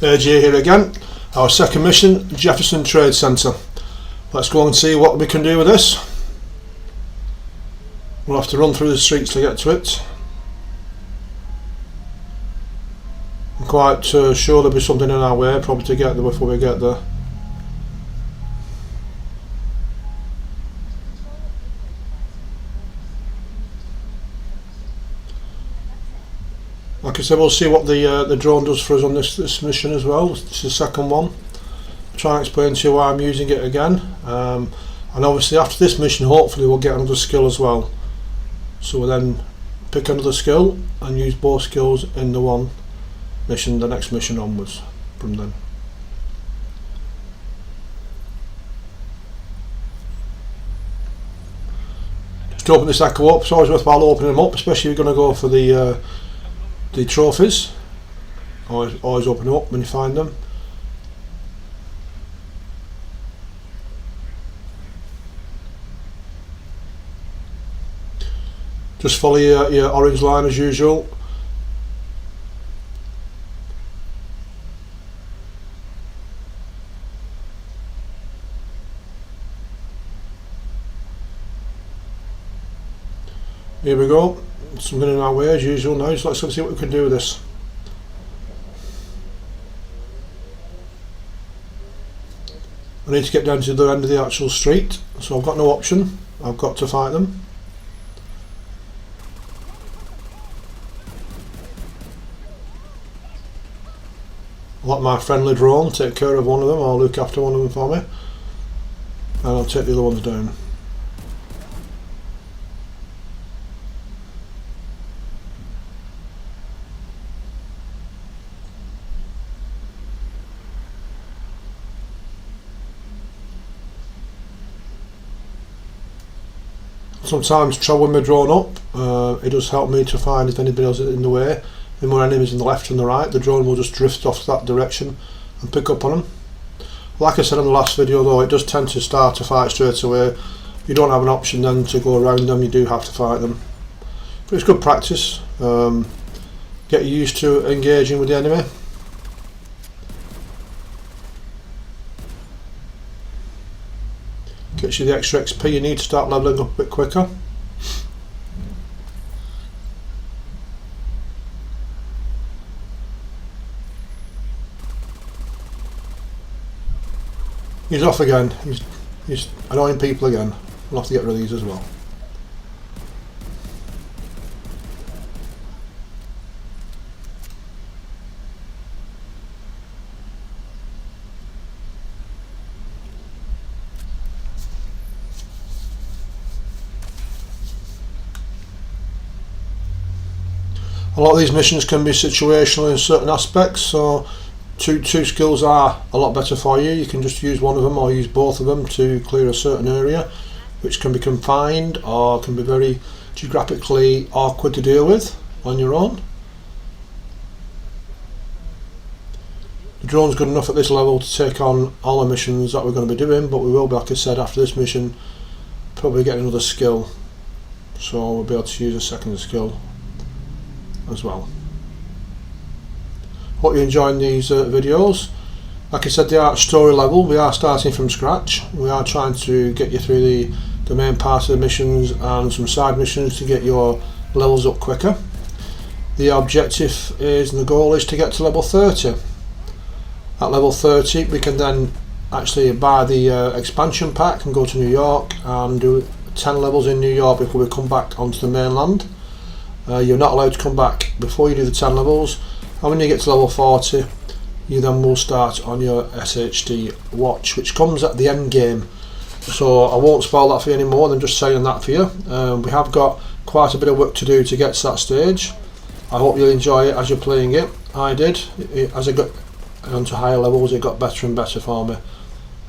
AJ here again. Our second mission, Jefferson Trade Centre. Let's go and see what we can do with this. We'll have to run through the streets to get to it. I'm quite sure there'll be something in our way probably to get there before we get there. Like I said, we'll see what the drone does for us on this mission as well. This is the second one. I'll try and explain to you why I'm using it again. And obviously after this mission hopefully we'll get another skill as well. So we'll then pick another skill and use both skills in the one mission, the next mission onwards from then. Just open this echo up. It's always worthwhile opening them up, especially if you're going to go for the trophies. Always open them up when you find them. Just follow your orange line as usual. Here we go. Something in our way as usual now, so let's see what we can do with this. I need to get down to the end of the actual street, so I've got no option. I've got to fight them. I'll let my friendly drone take care of one of them, I'll look after one of them for me, and I'll take the other ones down. Sometimes travelling my drone up, it does help me to find if anybody else is in the way. If more enemies in the left and the right, the drone will just drift off that direction and pick up on them. Like I said in the last video though, it does tend to start a fight straight away. You don't have an option then to go around them, you do have to fight them. But it's good practice, get you used to engaging with the enemy. Gets you the extra XP you need to start leveling up a bit quicker. He's off again. He's annoying people again. We'll have to get rid of these as well. A lot of these missions can be situational in certain aspects, so two skills are a lot better for you. You can just use one of them or use both of them to clear a certain area, which can be confined or can be very geographically awkward to deal with on your own. The drone's good enough at this level to take on all the missions that we're going to be doing, but we will be, like I said, after this mission probably get another skill, so we'll be able to use a second skill as well. Hope you're enjoying these videos. Like I said, they are story level. We are starting from scratch. We are trying to get you through the main part of the missions and some side missions to get your levels up quicker. The objective is, and the goal is, to get to level 30. At level 30 we can then actually buy the expansion pack and go to New York and do 10 levels in New York before we come back onto the mainland. You're not allowed to come back before you do the 10 levels, and when you get to level 40 you then will start on your SHD watch, which comes at the end game. So I won't spoil that for you anymore than just saying that for you. We have got quite a bit of work to do to get to that stage. I hope you'll enjoy it as you're playing it. I did. As I got onto higher levels it got better and better for me,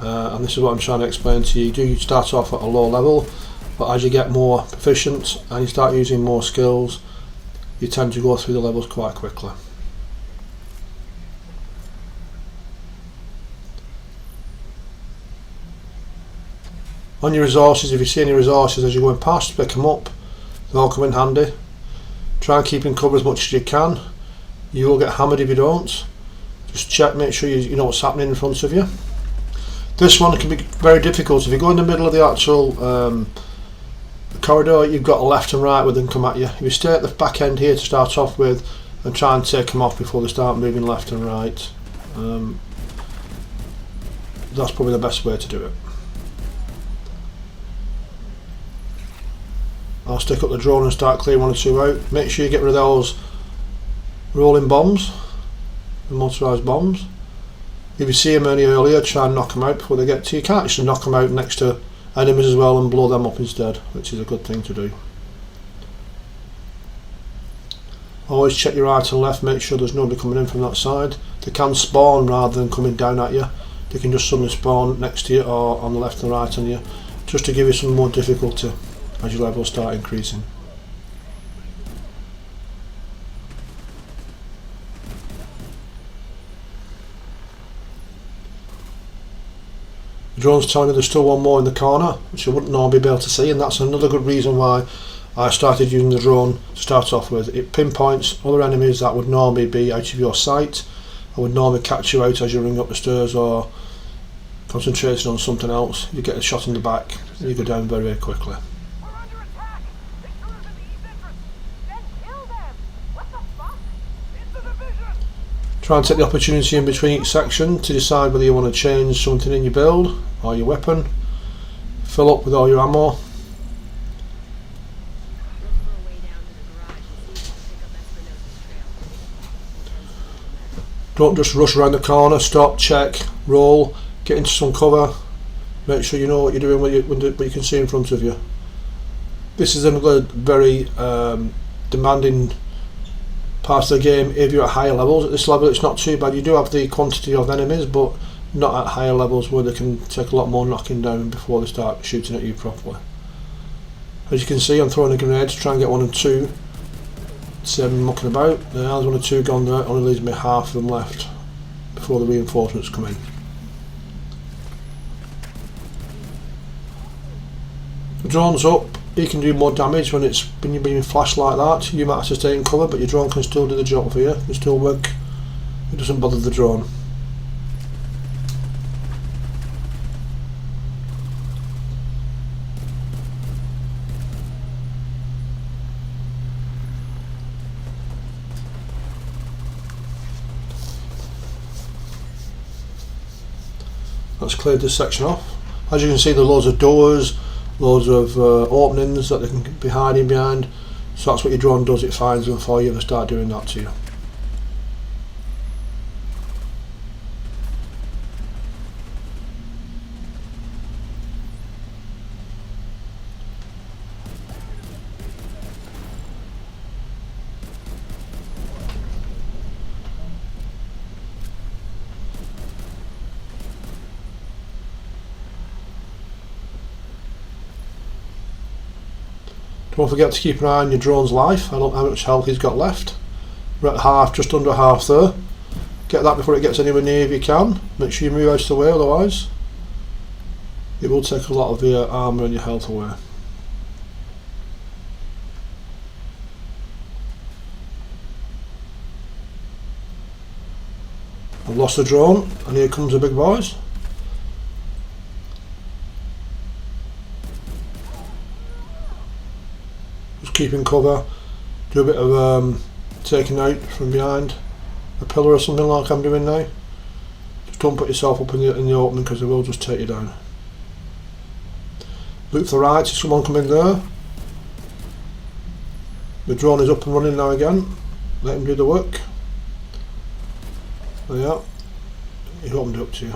and this is what I'm trying to explain to you. You do start off at a low level, but as you get more proficient and you start using more skills, you tend to go through the levels quite quickly. On your resources, if you see any resources as you're going past, pick them up. They all come in handy. Try and keep in cover as much as you can. You will get hammered if you don't. Just check, make sure you know what's happening in front of you. This one can be very difficult. If you go in the middle of the actual corridor, you've got a left and right with them come at you. If you stay at the back end here to start off with and try and take them off before they start moving left and right, that's probably the best way to do it. I'll stick up the drone and start clearing one or two out. Make sure you get rid of those rolling bombs, the motorised bombs. If you see them any earlier, try and knock them out before they get to you. You can't just knock them out next to enemies as well and blow them up instead, which is a good thing to do. Always check your right and left, make sure there's nobody coming in from that side. They can spawn rather than coming down at you. They can just suddenly spawn next to you or on the left and right on you, just to give you some more difficulty as your levels start increasing. The drone's telling me there's still one more in the corner, which I wouldn't normally be able to see, and that's another good reason why I started using the drone to start off with. It pinpoints other enemies that would normally be out of your sight. I would normally catch you out as you ring up the stairs or concentrating on something else. You get a shot in the back and you go down very, very quickly. Try and take the opportunity in between each section to decide whether you want to change something in your build or your weapon. Fill up with all your ammo. Don't just rush around the corner, stop, check, roll, get into some cover. Make sure you know what you're doing, what you can see in front of you. This is another very demanding part of the game. If you're at higher levels, at this level it's not too bad. You do have the quantity of enemies, but not at higher levels where they can take a lot more knocking down before they start shooting at you properly. As you can see, I'm throwing a grenade to try and get one and two. Save them mucking about. There's one or two gone there, only leaves me half of them left before the reinforcements come in. The drone's up. You can do more damage when it's being flashed like that. You might have to stay in cover, but your drone can still do the job for you. It can still work. It doesn't bother the drone. Let's clear this section off. As you can see, there are loads of doors, loads of openings that they can be hiding behind. So that's what your drone does, it finds them for you and start doing that to you. Don't forget to keep an eye on your drone's life. I don't know how much health he's got left. We're at half, just under half there. Get that before it gets anywhere near if you can. Make sure you move out of the way, otherwise it will take a lot of your armour and your health away. I've lost the drone, and here comes the big boys. Keeping cover, do a bit of taking out from behind a pillar or something like I'm doing now. Just don't put yourself up in the opening, because they will just take you down. Look to the right, see someone coming there. The drone is up and running now again. Let him do the work. There you are. He opened it up to you.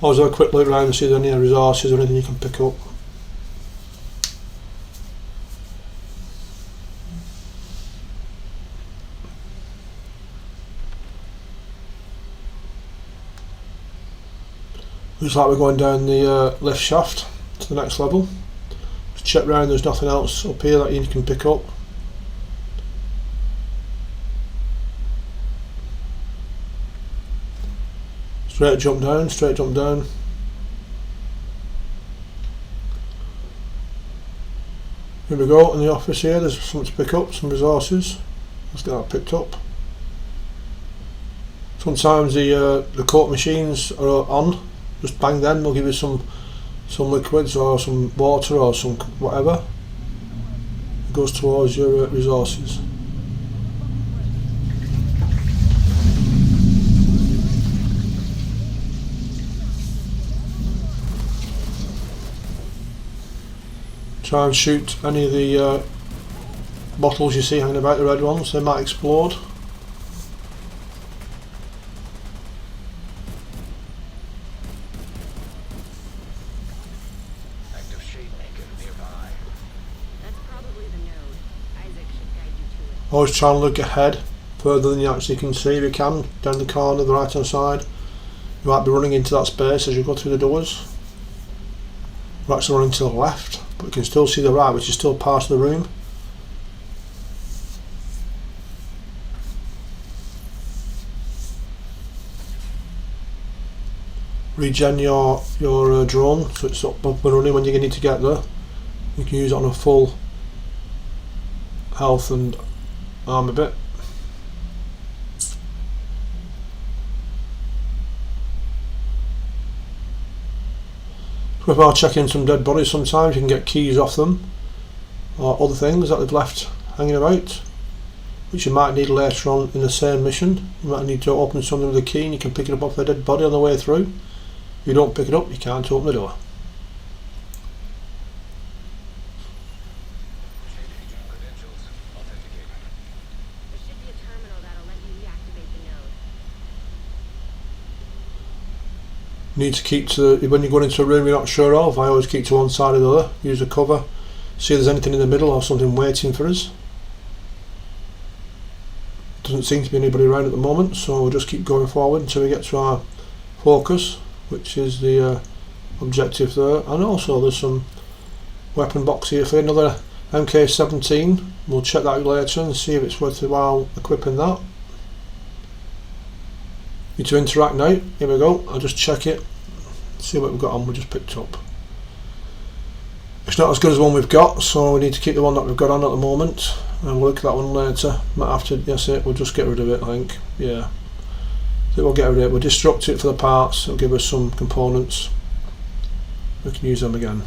Always have a quick look around and see if there are any resources or anything you can pick up. Looks like we're going down the lift shaft to the next level. Just check round, there's nothing else up here that you can pick up. Straight jump down, Here we go, in the office here, there's something to pick up, some resources. Let's get that picked up. Sometimes the coke machines are on, just bang them, they'll give you some liquids or some water or some whatever. It goes towards your resources. Try and shoot any of the bottles you see hanging about, the red ones, they might explode. Active shade maker nearby. That's probably the node. Isaac should guide you to it. Always try and look ahead, further than you actually can see if you can, down the corner, the right hand side. You might be running into that space as you go through the doors. We're actually running to the left, but you can still see the right, which is still part of the room. Regen your drone, so it's up and running when you need to get there. You can use it on a full health and armor bit. While checking some dead bodies, sometimes you can get keys off them or other things that they've left hanging about, which you might need later on in the same mission. You might need to open something with a key and you can pick it up off the dead body on the way through. If you don't pick it up, you can't open the door. There should be a terminal that'll let you reactivate the node. Need to keep to, when you're going into a room you're not sure of, I always keep to one side or the other, use a cover, see if there's anything in the middle or something waiting for us. Doesn't seem to be anybody around at the moment, so we'll just keep going forward until we get to our focus, which is the objective there. And also there's some weapon box here for another MK17. We'll check that out later and see if it's worthwhile equipping that. Need to interact now. Here we go. I'll just check it, see what we've got on. We just picked up. It's not as good as the one we've got, so we need to keep the one that we've got on at the moment, and we'll look at that one later. Might have to, yes, we'll just get rid of it, I think. Yeah, I think we'll get rid of it. We'll destruct it for the parts. It'll give us some components. We can use them again.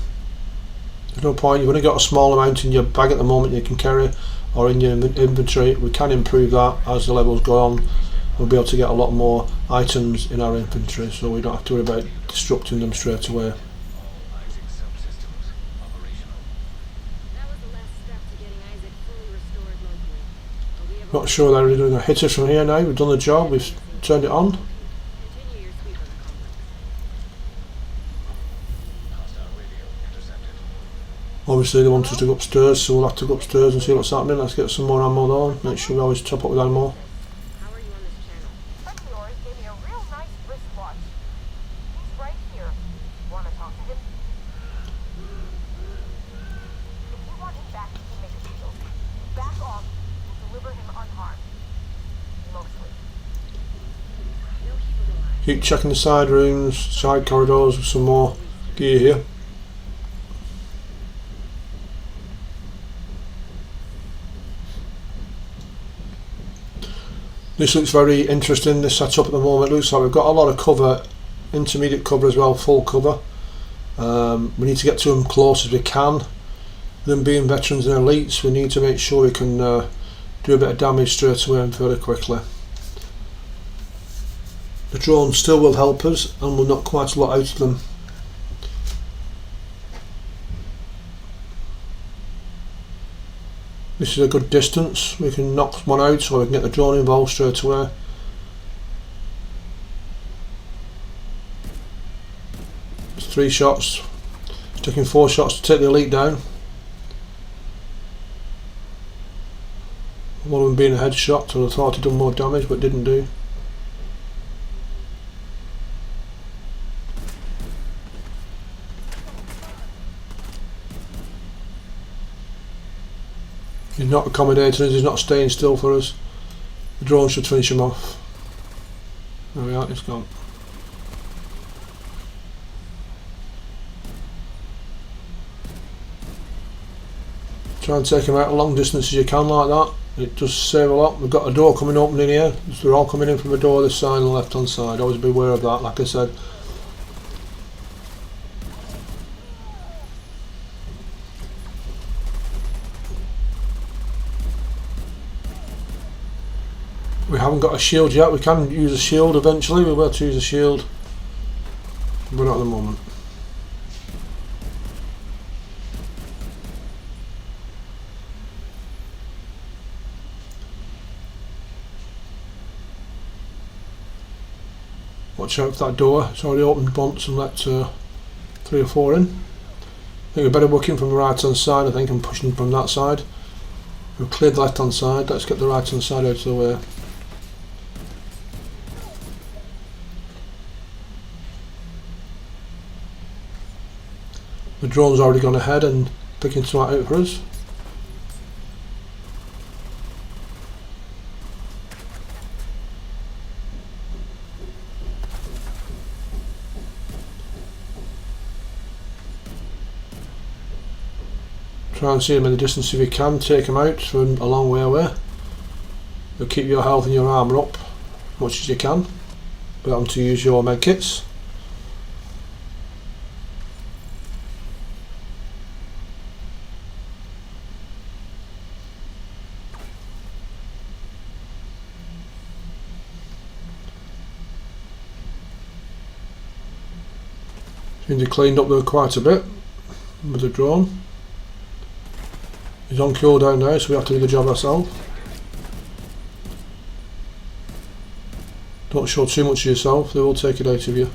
There's no point. You've only got a small amount in your bag at the moment you can carry, or in your inventory. We can improve that as the levels go on. We'll be able to get a lot more items in our inventory, so we don't have to worry about destructing them straight away. Not sure they're really going to hit us from here now. We've done the job, we've turned it on. Obviously they want us to go upstairs, so we'll have to go upstairs and see what's happening. Let's get some more ammo though. Make sure we always top up with ammo. Keep checking the side rooms, side corridors with some more gear here. This looks very interesting, this setup at the moment. Looks like we've got a lot of cover, intermediate cover as well, full cover. We need to get to them close as we can. Them being veterans and elites, we need to make sure we can do a bit of damage straight away and fairly quickly. The drone still will help us, and we'll knock quite a lot out of them. This is a good distance, we can knock one out so we can get the drone involved straight away. It's 3 shots, it's taking 4 shots to take the elite down. One of them being a headshot, so I thought he'd done more damage but didn't do. He's not accommodating us, he's not staying still for us. The drone should finish him off. There we are, he's gone. Try and take them out a long distance as you can like that. It does save a lot. We've got a door coming open in here. So they're all coming in from a door this side and the left hand side. Always be aware of that, like I said. We haven't got a shield yet. We can use a shield eventually. We'll be able to use a shield, but not at the moment. Watch out for that door. It's already opened once and let 3 or 4 in. I think we're better working from the right hand side, I think, and pushing from that side. We've cleared the left hand side. Let's get the right hand side out of the way. The drone's already gone ahead and picking some out for us. Try and see them in the distance if you can. Take them out from a long way away. You'll keep your health and your armour up as much as you can. Be able to use your med kits. Seems to cleaned up there quite a bit with the drone. He's on cooldown now, so we have to do the job ourselves. Don't show too much of yourself, they will take it out of you.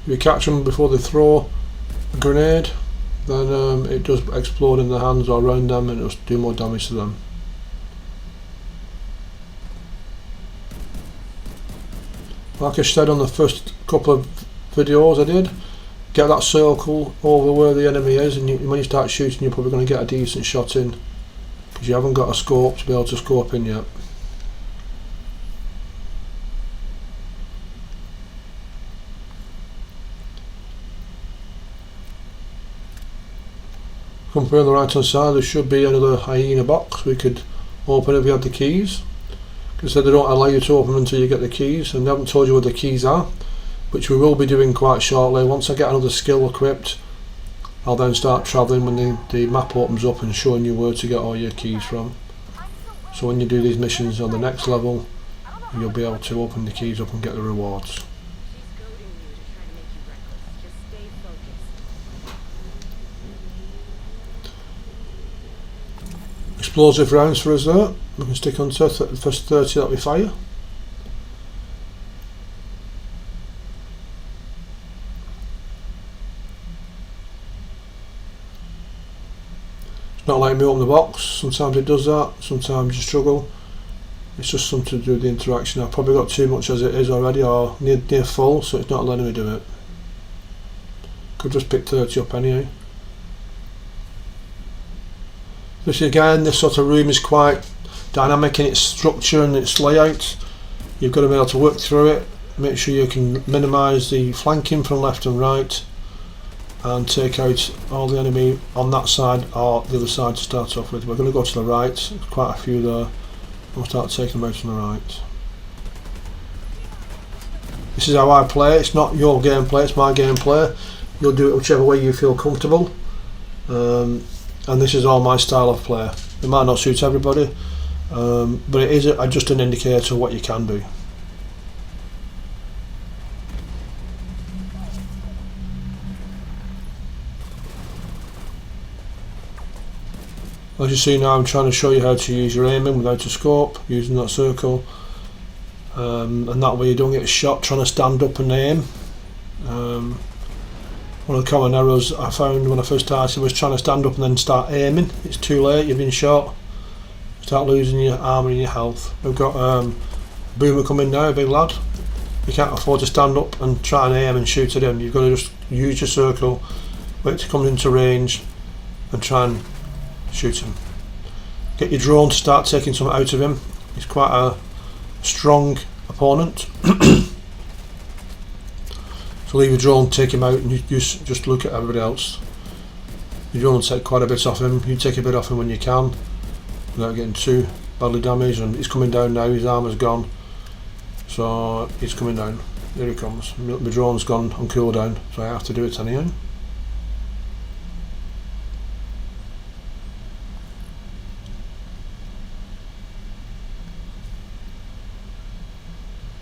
If you catch them before they throw a grenade, then it does explode in their hands or around them and it will do more damage to them. Like I said on the first couple of videos I did, get that circle over where the enemy is, and when you start shooting you're probably going to get a decent shot in, because you haven't got a scope to be able to scope in yet. Come through on the right hand side, there should be another hyena box we could open if we had the keys. So they don't allow you to open until you get the keys, and they haven't told you where the keys are, which we will be doing quite shortly. Once I get another skill equipped, I'll then start travelling when the map opens up and showing you where to get all your keys from. So when you do these missions on the next level, you'll be able to open the keys up and get the rewards. Explosive rounds for us there. We can stick on to the first 30 that we fire. It's not like me open the box. Sometimes it does that, sometimes you struggle. It's just something to do with the interaction. I've probably got too much as it is already, or near full, so it's not letting me do it. Could just pick 30 up anyway. This again, this sort of room is quite dynamic in its structure and its layout. You've got to be able to work through it, make sure you can minimise the flanking from left and right, and take out all the enemy on that side or the other side to start off with. We're going to go to the right, there's quite a few there. We'll start taking them out on the right. This is how I play. It's not your gameplay, it's my gameplay. You'll do it whichever way you feel comfortable. And this is all my style of play. It might not suit everybody, but it is just an indicator of what you can do. As you see now, I'm trying to show you how to use your aiming without a scope, using that circle, and that way you don't get shot trying to stand up and aim. One of the common errors I found when I first started was trying to stand up and then start aiming. It's too late, you've been shot. Start losing your armour and your health. We've got Boomer coming now, a big lad. You can't afford to stand up and try and aim and shoot at him. You've got to just use your circle, wait till he comes into range and try and shoot him. Get your drone to start taking some out of him. He's quite a strong opponent. So leave your drone, take him out, and you just look at everybody else. Your drone will take quite a bit off him. You take a bit off him when you can, without getting too badly damaged. And he's coming down now. His armour's gone, so he's coming down. Here he comes. My drone's gone on cooldown, so I have to do it anyhow.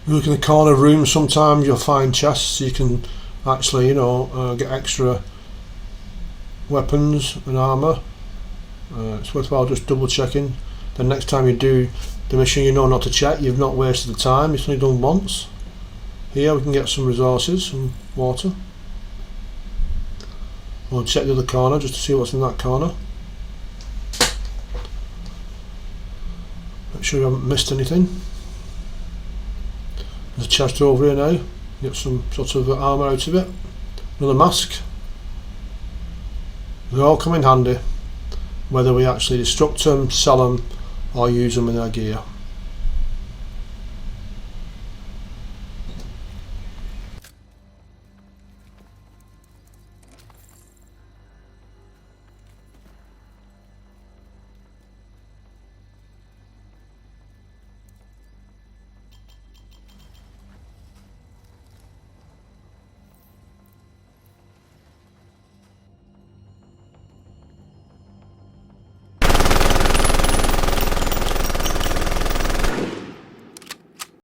You look in the corner room, sometimes you'll find chests, so you can actually, get extra weapons and armour. It's worthwhile just double checking. Then next time you do the mission, you know not to check. You've not wasted the time. It's only done once. Here we can get some resources, some water. We'll check the other corner just to see what's in that corner. Make sure you haven't missed anything. There's a chest over here now. Get some sort of armour out of it. Another mask. They all come in handy, whether we actually destruct them, sell them, or use them in our gear.